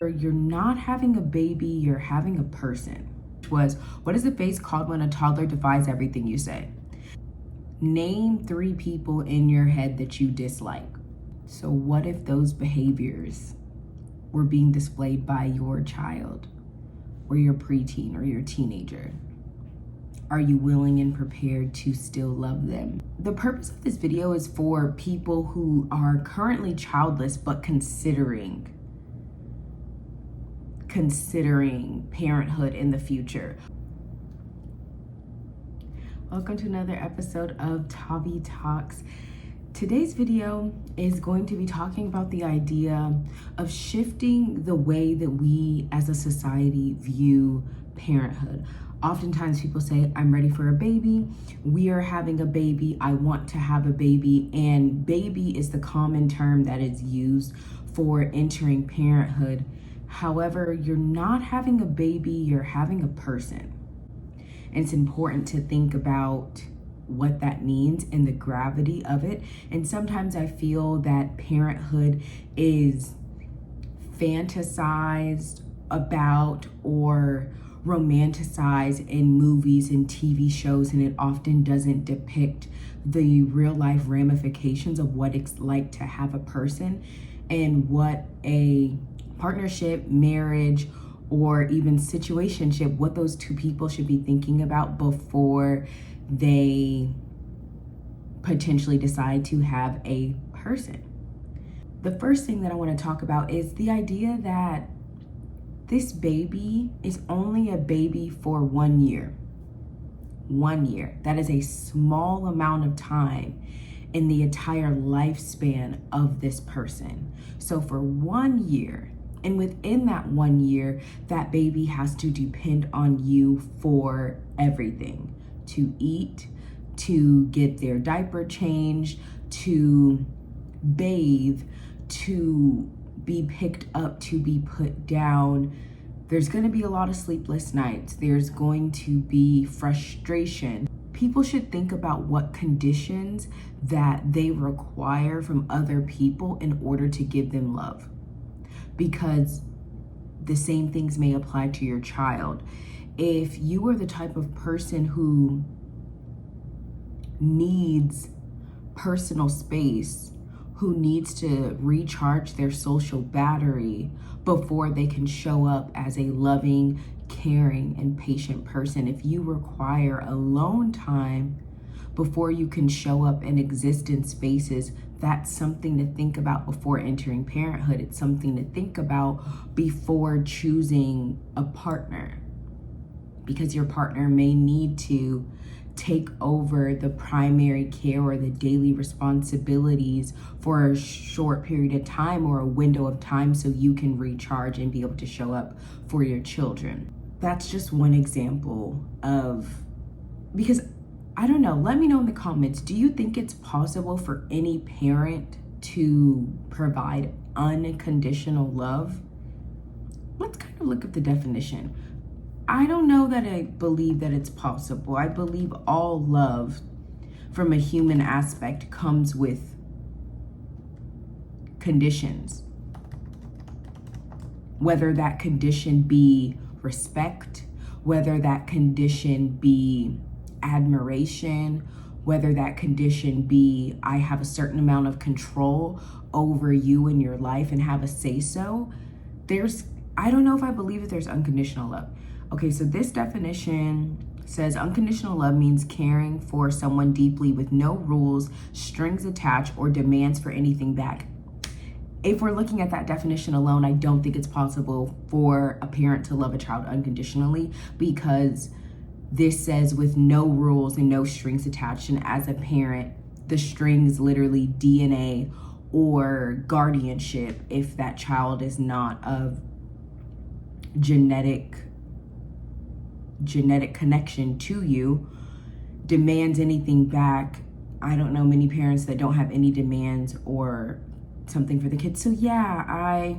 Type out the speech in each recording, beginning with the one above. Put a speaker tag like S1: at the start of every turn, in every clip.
S1: You're not having a baby, you're having a person. What is the face called when a toddler defies everything you say? Name 3 people in your head that you dislike. So what if those behaviors were being displayed by your child or your preteen or your teenager? Are you willing and prepared to still love them? The purpose of this video is for people who are currently childless but considering parenthood in the future. Welcome to another episode of Tavi Talks. Today's video is going to be talking about the idea of shifting the way that we as a society view parenthood. Oftentimes people say, I'm ready for a baby, we are having a baby, I want to have a baby, and baby is the common term that is used for entering parenthood. However, you're not having a baby, you're having a person. And it's important to think about what that means and the gravity of it. And sometimes I feel that parenthood is fantasized about or romanticized in movies and TV shows, and it often doesn't depict the real life ramifications of what it's like to have a person and what a partnership, marriage, or even situationship, what those two people should be thinking about before they potentially decide to have a person. The first thing that I want to talk about is the idea that this baby is only a baby for 1 year. 1 year. That is a small amount of time in the entire lifespan of this person. So for 1 year, and within that 1 year, that baby has to depend on you for everything. To eat, to get their diaper changed, to bathe, to be picked up, to be put down. There's going to be a lot of sleepless nights. There's going to be frustration. People should think about what conditions that they require from other people in order to give them love. Because the same things may apply to your child. If you are the type of person who needs personal space, who needs to recharge their social battery before they can show up as a loving, caring, and patient person, if you require alone time before you can show up and exist in spaces, that's something to think about before entering parenthood. It's something to think about before choosing a partner, because your partner may need to take over the primary care or the daily responsibilities for a short period of time or a window of time so you can recharge and be able to show up for your children. That's just one example of, because I don't know, let me know in the comments, do you think it's possible for any parent to provide unconditional love? Let's kind of look at the definition. I don't know that I believe that it's possible. I believe all love from a human aspect comes with conditions. Whether that condition be respect, whether that condition be admiration, whether that condition be I have a certain amount of control over you and your life and have a say so. I don't know if I believe that there's unconditional love. Okay, so this definition says unconditional love means caring for someone deeply with no rules, strings attached, or demands for anything back. If we're looking at that definition alone, I don't think it's possible for a parent to love a child unconditionally, because this says with no rules and no strings attached. And as a parent, the strings literally DNA or guardianship, if that child is not of genetic connection to you, demands anything back. I don't know many parents that don't have any demands or something for the kids. So yeah,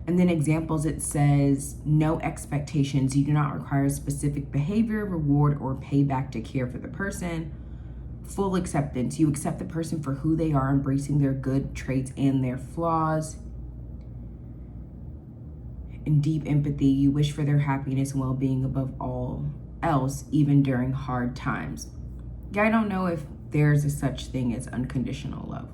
S1: and then examples, it says no expectations. You do not require specific behavior, reward, or payback to care for the person. Full acceptance. You accept the person for who they are, embracing their good traits and their flaws. and deep empathy. You wish for their happiness and well-being above all else, even during hard times. Yeah, I don't know if there's a such thing as unconditional love.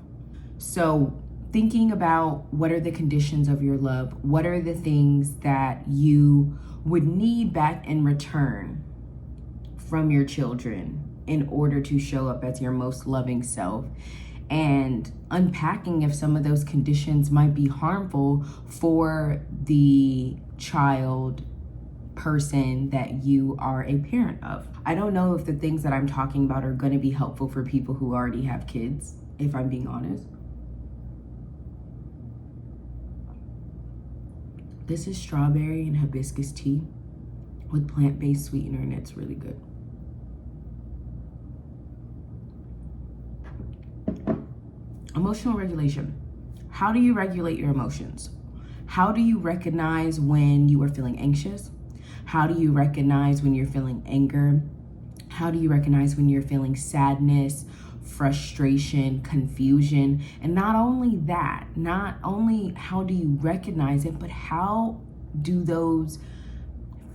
S1: So thinking about what are the conditions of your love, what are the things that you would need back in return from your children in order to show up as your most loving self, and unpacking if some of those conditions might be harmful for the child person that you are a parent of. I don't know if the things that I'm talking about are going to be helpful for people who already have kids, if I'm being honest. This is strawberry and hibiscus tea with plant-based sweetener, and it's really good. Emotional regulation. How do you regulate your emotions? How do you recognize when you are feeling anxious? How do you recognize when you're feeling anger? How do you recognize when you're feeling sadness, frustration, confusion? And not only that, not only how do you recognize it, but how do those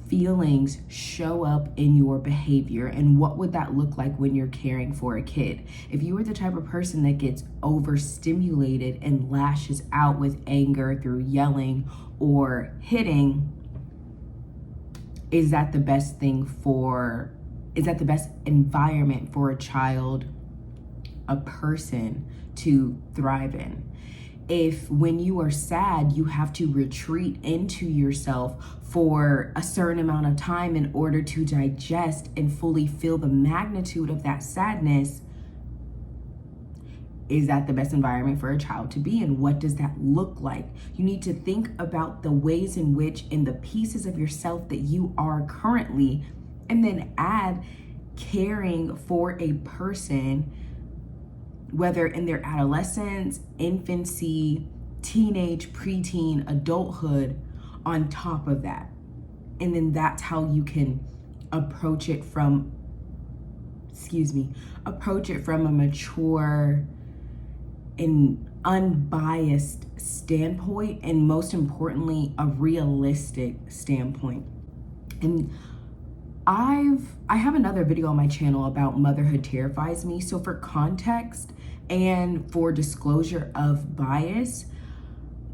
S1: feelings show up in your behavior, and what would that look like when you're caring for a kid? If you were the type of person that gets overstimulated and lashes out with anger through yelling or hitting, is that the best environment for a child, a person to thrive in? If when you are sad, you have to retreat into yourself for a certain amount of time in order to digest and fully feel the magnitude of that sadness, is that the best environment for a child to be in? What does that look like? You need to think about the ways in which, in the pieces of yourself that you are currently, and then add caring for a person, whether in their adolescence, infancy, teenage, preteen, adulthood, on top of that. And then that's how you can approach it from a mature and unbiased standpoint, and most importantly, a realistic standpoint. And I have another video on my channel about motherhood terrifies me. So for context and for disclosure of bias,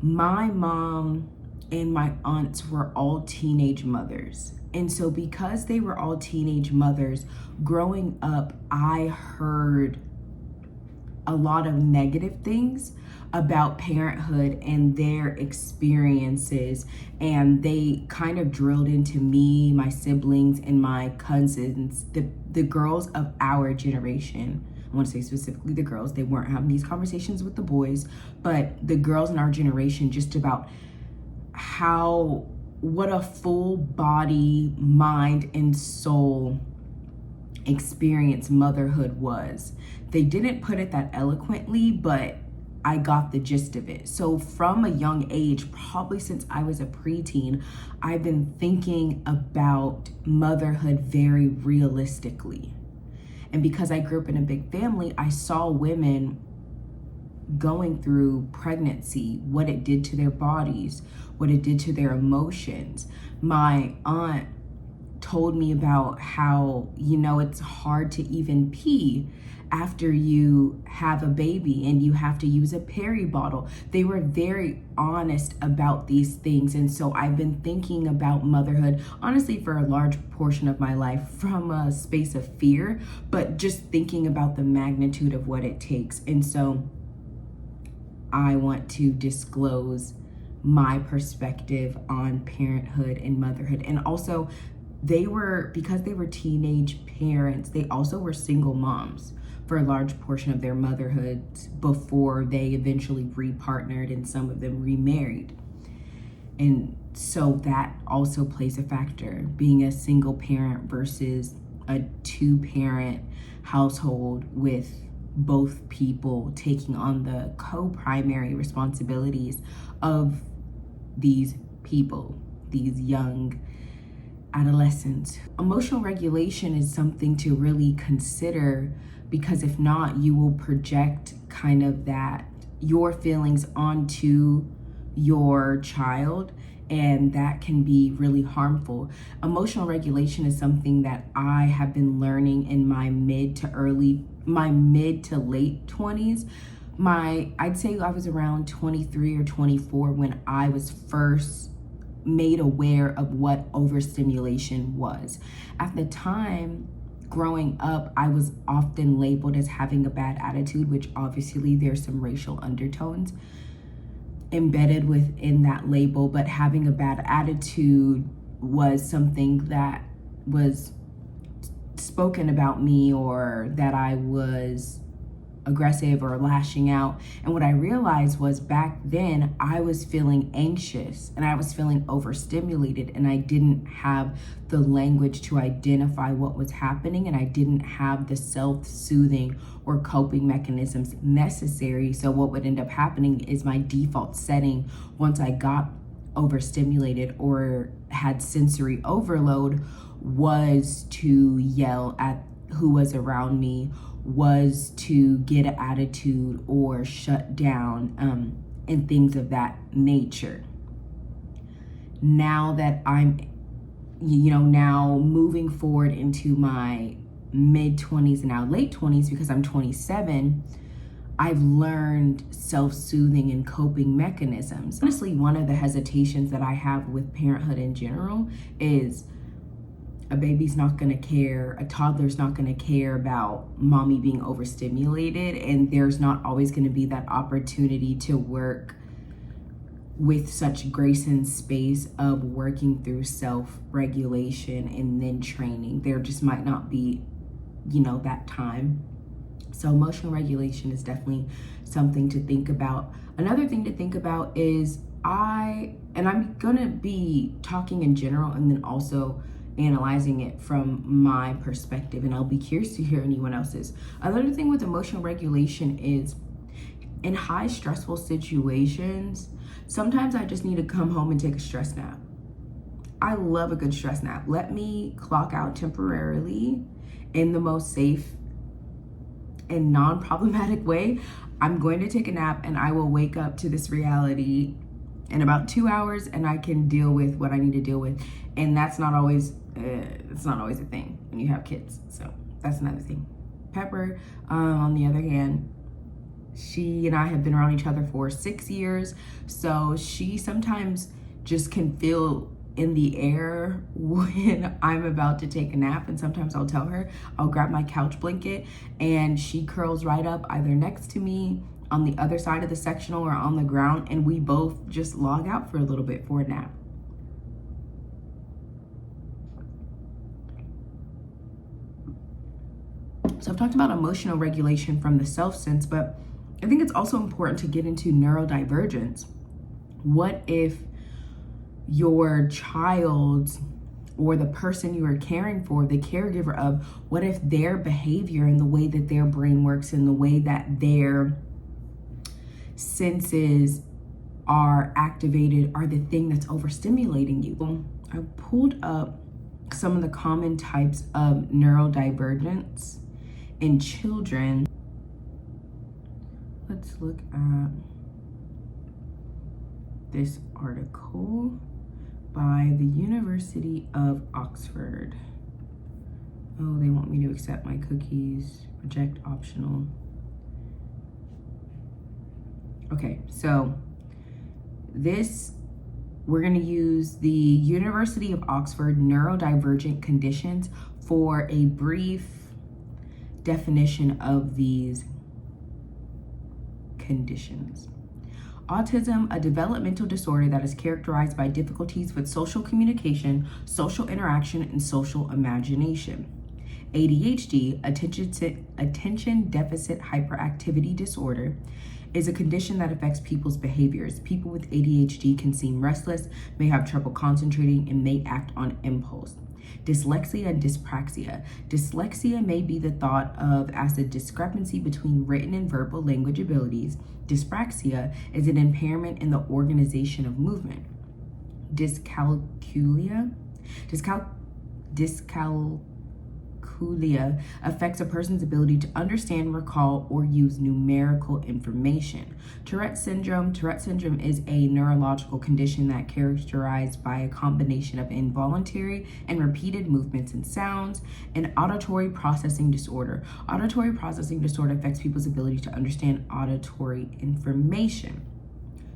S1: my mom and my aunts were all teenage mothers. And so because they were all teenage mothers, growing up, I heard a lot of negative things about parenthood and their experiences, and they kind of drilled into me, my siblings, and my cousins, the girls of our generation. I want to say specifically the girls. They weren't having these conversations with the boys, but the girls in our generation, just about what a full body, mind, and soul experience motherhood was. They didn't put it that eloquently, but I got the gist of it. So from a young age, probably since I was a preteen, I've been thinking about motherhood very realistically. And because I grew up in a big family, I saw women going through pregnancy, what it did to their bodies, what it did to their emotions. My aunt told me about how, it's hard to even pee after you have a baby and you have to use a peri bottle. They were very honest about these things. And so I've been thinking about motherhood, honestly, for a large portion of my life from a space of fear, but just thinking about the magnitude of what it takes. And so I want to disclose my perspective on parenthood and motherhood. And also, because they were teenage parents, they also were single moms for a large portion of their motherhood before they eventually repartnered, and some of them remarried. And so that also plays a factor, being a single parent versus a two-parent household with both people taking on the co-primary responsibilities of these people, these young adolescents. Emotional regulation is something to really consider, because if not, you will project kind of that your feelings onto your child, and that can be really harmful. Emotional regulation is something that I have been learning in my mid to late 20s. I'd say I was around 23 or 24 when I was first made aware of what overstimulation was. At the time, growing up, I was often labeled as having a bad attitude, which obviously there's some racial undertones embedded within that label, but having a bad attitude was something that was spoken about me, or that I was aggressive or lashing out. And what I realized was, back then I was feeling anxious and I was feeling overstimulated, and I didn't have the language to identify what was happening, and I didn't have the self-soothing or coping mechanisms necessary. So what would end up happening is my default setting, once I got overstimulated or had sensory overload, was to yell at who was around me, was to get an attitude or shut down, and things of that nature. Now that I'm, now moving forward into my mid 20s and now late 20s, because I'm 27, I've learned self-soothing and coping mechanisms. Honestly, one of the hesitations that I have with parenthood in general is, a baby's not gonna care, a toddler's not gonna care about mommy being overstimulated, and there's not always gonna be that opportunity to work with such grace and space of working through self-regulation and then training. There just might not be, that time. So emotional regulation is definitely something to think about. Another thing to think about is I'm gonna be talking in general and then also analyzing it from my perspective, and I'll be curious to hear anyone else's. Another thing with emotional regulation is, in high stressful situations, sometimes I just need to come home and take a stress nap. I love a good stress nap. Let me clock out temporarily in the most safe and non-problematic way. I'm going to take a nap and I will wake up to this reality in about 2 hours, and I can deal with what I need to deal with. And that's not always, it's not always a thing when you have kids. So that's another thing. Pepper, on the other hand, she and I have been around each other for 6 years. So she sometimes just can feel in the air when I'm about to take a nap. And sometimes I'll tell her, I'll grab my couch blanket and she curls right up either next to me, on the other side of the sectional, or on the ground, and we both just log out for a little bit for a nap. So I've talked about emotional regulation from the self sense, but I think it's also important to get into neurodivergence. What if your child or the person you are caring for, the caregiver of, what if their behavior and the way that their brain works and the way that their senses are activated are the thing that's overstimulating you? I pulled up some of the common types of neurodivergence in children. Let's look at this article by the University of Oxford. Oh, they want me to accept my cookies. Reject optional. Okay, so we're gonna use the University of Oxford neurodivergent conditions for a brief definition of these conditions. Autism, a developmental disorder that is characterized by difficulties with social communication, social interaction, and social imagination. ADHD, attention deficit hyperactivity disorder, is a condition that affects people's behaviors. People with ADHD can seem restless, may have trouble concentrating, and may act on impulse. Dyslexia and dyspraxia. Dyslexia may be thought of as a discrepancy between written and verbal language abilities. Dyspraxia is an impairment in the organization of movement. Dyscalculia dyscalculia affects a person's ability to understand, recall, or use numerical information. Tourette syndrome is a neurological condition that characterized by a combination of involuntary and repeated movements and sounds. An auditory processing disorder. Auditory processing disorder affects people's ability to understand auditory information.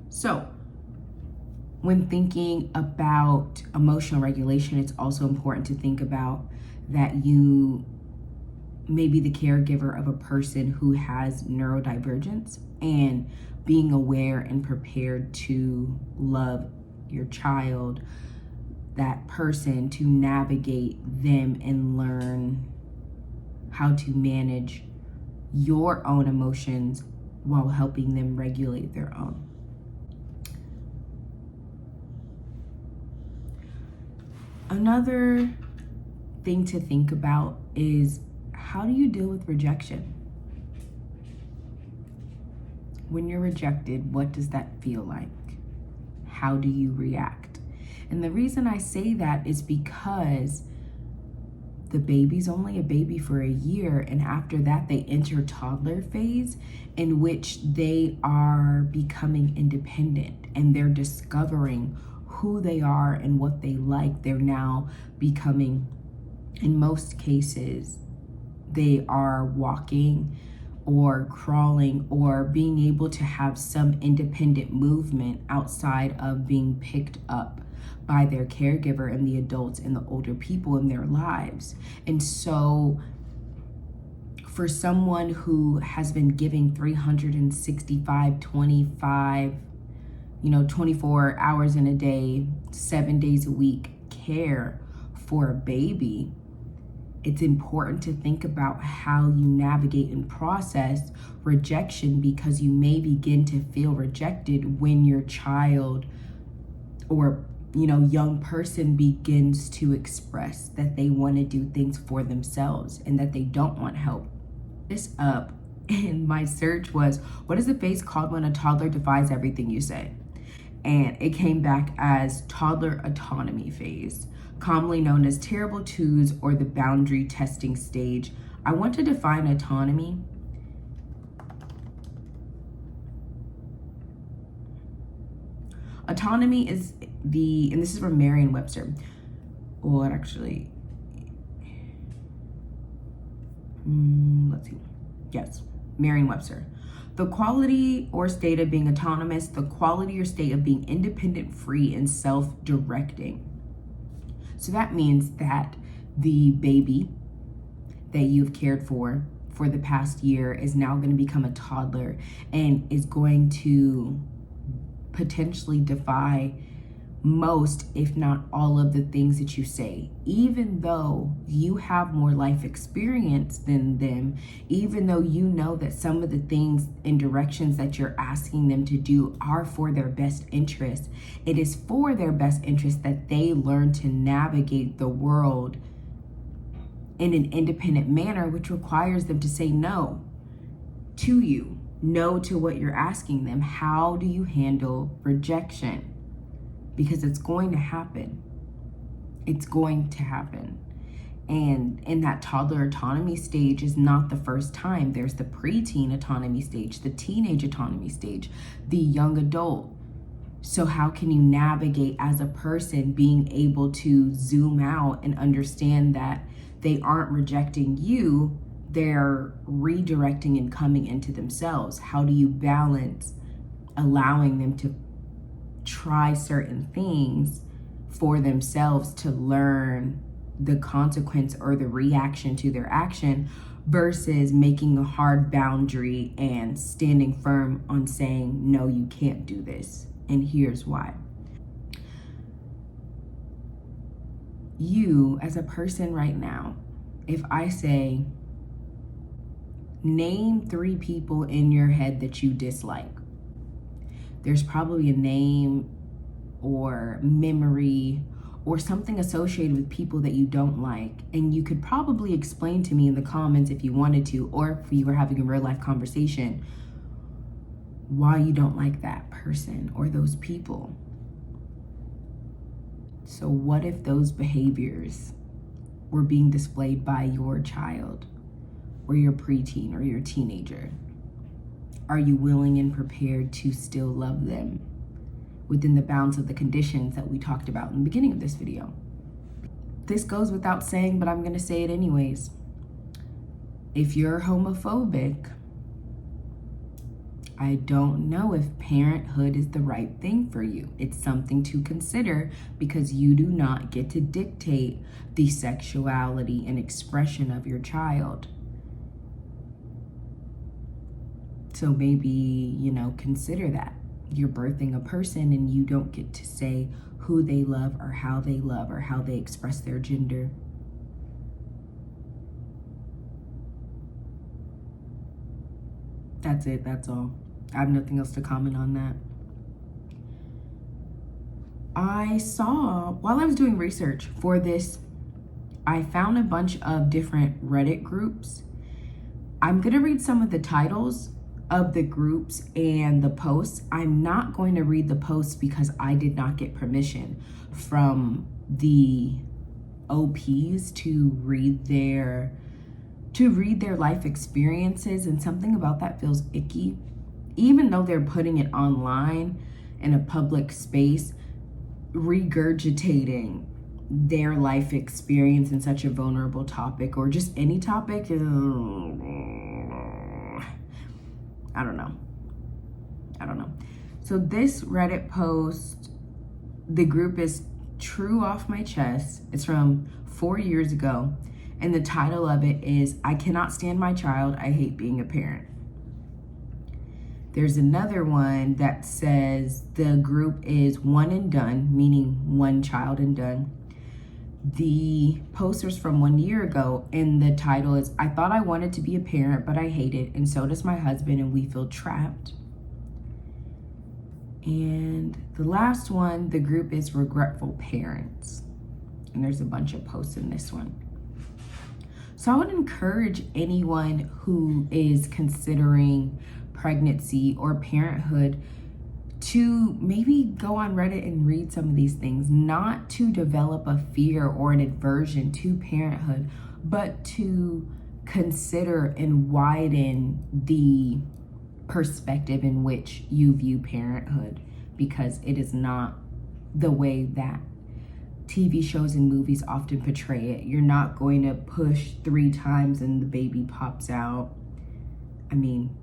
S1: So, when thinking about emotional regulation, it's also important to think about that you may be the caregiver of a person who has neurodivergence, and being aware and prepared to love your child, that person, to navigate them and learn how to manage your own emotions while helping them regulate their own. Another thing to think about is, how do you deal with rejection? When you're rejected, what does that feel like? How do you react? And the reason I say that is because the baby's only a baby for a year, and after that they enter toddler phase, in which they are becoming independent and they're discovering who they are and what they like. They're now becoming, in most cases, they are walking or crawling or being able to have some independent movement outside of being picked up by their caregiver and the adults and the older people in their lives. And so for someone who has been giving 24 hours in a day, 7 days a week care for a baby, it's important to think about how you navigate and process rejection, because you may begin to feel rejected when your child or young person begins to express that they want to do things for themselves and that they don't want help. This up, and my search was, what is the phase called when a toddler defies everything you say? And it came back as toddler autonomy phase, commonly known as terrible twos or the boundary testing stage. I want to define autonomy. Autonomy is and this is from Merriam-Webster, or actually, let's see, yes, Merriam-Webster. The quality or state of being autonomous, the quality or state of being independent, free, and self-directing. So that means that the baby that you've cared for the past year is now going to become a toddler and is going to potentially defy most, if not all, of the things that you say, even though you have more life experience than them, even though you know that some of the things and directions that you're asking them to do are for their best interest. It is for their best interest that they learn to navigate the world in an independent manner, which requires them to say no to you, no to what you're asking them. How do you handle rejection? Because it's going to happen. It's going to happen. And in that toddler autonomy stage is not the first time. There's the preteen autonomy stage, the teenage autonomy stage, the young adult. So how can you navigate as a person being able to zoom out and understand that they aren't rejecting you, they're redirecting and coming into themselves? How do you balance allowing them to try certain things for themselves to learn the consequence or the reaction to their action, versus making a hard boundary and standing firm on saying, no, you can't do this, and here's why. You, as a person right now, if I say, name 3 people in your head that you dislike, there's probably a name or memory or something associated with people that you don't like. And you could probably explain to me in the comments if you wanted to, or if you were having a real life conversation, why you don't like that person or those people. So what if those behaviors were being displayed by your child or your preteen or your teenager? Are you willing and prepared to still love them within the bounds of the conditions that we talked about in the beginning of this video? This goes without saying, but I'm going to say it anyways. If you're homophobic, I don't know if parenthood is the right thing for you. It's something to consider because you do not get to dictate the sexuality and expression of your child. So maybe, consider that. You're birthing a person and you don't get to say who they love or how they express their gender. That's it, that's all. I have nothing else to comment on that. I saw, while I was doing research for this, I found a bunch of different Reddit groups. I'm going to read some of the titles of the groups and the posts. I'm not going to read the posts because I did not get permission from the OPs to read their life experiences, and something about that feels icky. Even though they're putting it online in a public space, regurgitating their life experience in such a vulnerable topic, or just any topic, I don't know. So this Reddit post, the group is True Off My Chest. It's from 4 years ago. And the title of it is, I Cannot Stand My Child, I Hate Being a Parent. There's another one that says the group is One and Done, meaning one child and done. The poster's from 1 year ago, and the title is, I thought I wanted to be a parent, but I hate it, and so does my husband, and we feel trapped. And the last one, the group is Regretful Parents. And there's a bunch of posts in this one. So I would encourage anyone who is considering pregnancy or parenthood to maybe go on Reddit and read some of these things, not to develop a fear or an aversion to parenthood, but to consider and widen the perspective in which you view parenthood, because it is not the way that TV shows and movies often portray it. You're not going to push 3 times and the baby pops out. I mean,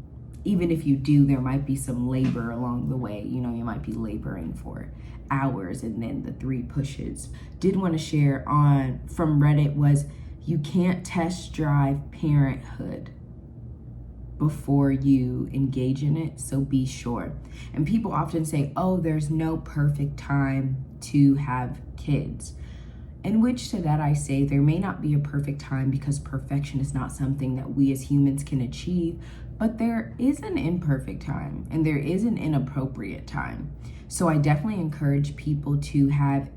S1: even if you do, there might be some labor along the way. You might be laboring for hours and then the 3 pushes. Did want to share from Reddit was, you can't test drive parenthood before you engage in it, so be sure. And people often say, oh, there's no perfect time to have kids. In which to that I say, there may not be a perfect time, because perfection is not something that we as humans can achieve, but there is an imperfect time and there is an inappropriate time. So I definitely encourage people to have,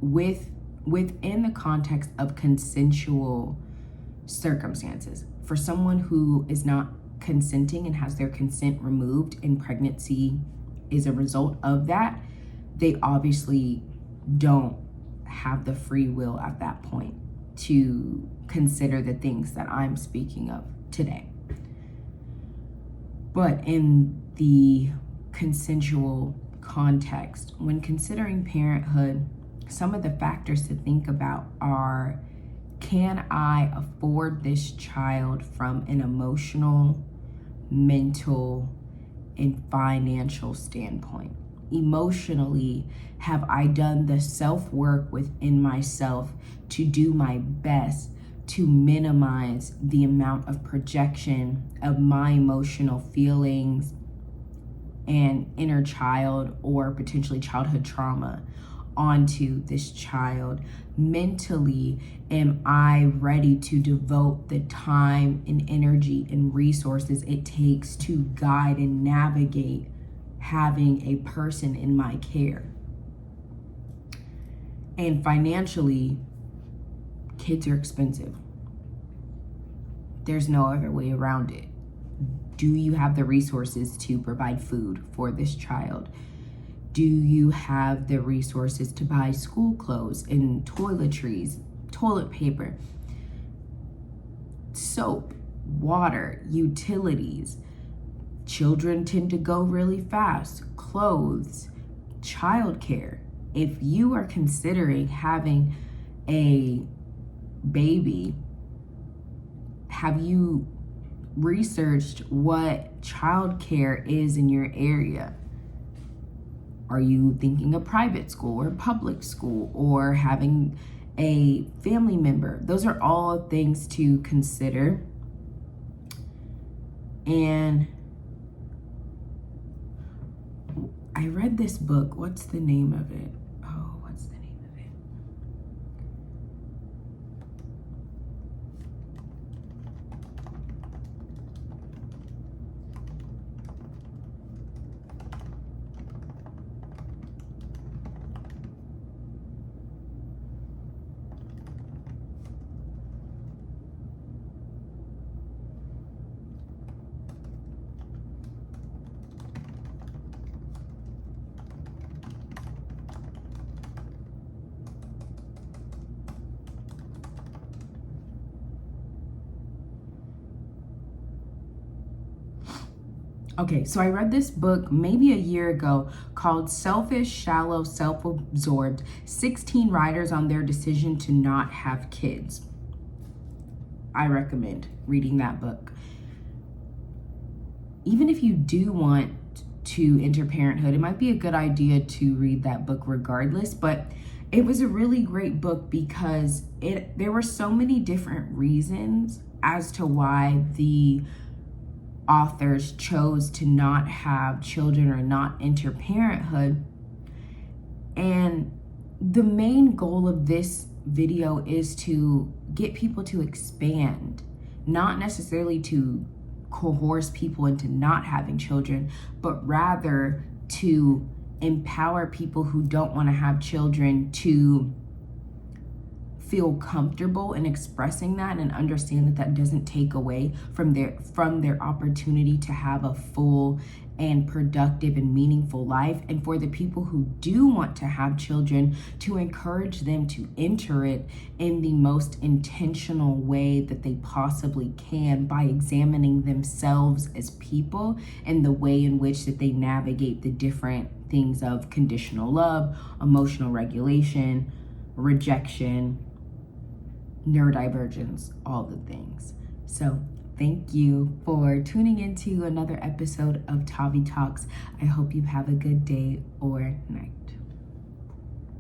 S1: within the context of consensual circumstances. For someone who is not consenting and has their consent removed, and pregnancy is a result of that, they obviously don't have the free will at that point to consider the things that I'm speaking of today. But in the consensual context, when considering parenthood, some of the factors to think about are, can I afford this child from an emotional, mental, and financial standpoint? Emotionally, have I done the self-work within myself to do my best to minimize the amount of projection of my emotional feelings and inner child or potentially childhood trauma onto this child? Mentally, am I ready to devote the time and energy and resources it takes to guide and navigate having a person in my care? And financially, kids are expensive. There's no other way around it. Do you have the resources to provide food for this child? Do you have the resources to buy school clothes and toiletries, toilet paper, soap, water, utilities. Children tend to go really fast, clothes, childcare. If you are considering having a baby, have you researched what childcare is in your area? Are you thinking of private school or public school or having a family member? Those are all things to consider. And I read this book. What's the name of it? Oh, what's the name of it? Okay, so I read this book maybe a year ago called Selfish, Shallow, Self-Absorbed, 16 Writers on Their Decision to Not Have Kids. I recommend reading that book. Even if you do want to enter parenthood, it might be a good idea to read that book regardless, but it was a really great book because there were so many different reasons as to why the authors chose to not have children or not enter parenthood. And the main goal of this video is to get people to expand, not necessarily to coerce people into not having children, but rather to empower people who don't want to have children to feel comfortable in expressing that and understand that that doesn't take away from their opportunity to have a full and productive and meaningful life. And for the people who do want to have children, to encourage them to enter it in the most intentional way that they possibly can by examining themselves as people and the way in which that they navigate the different things of conditional love, emotional regulation, rejection, neurodivergence, all the things. So thank you for tuning into another episode of Tavi Talks. I hope you have a good day or night.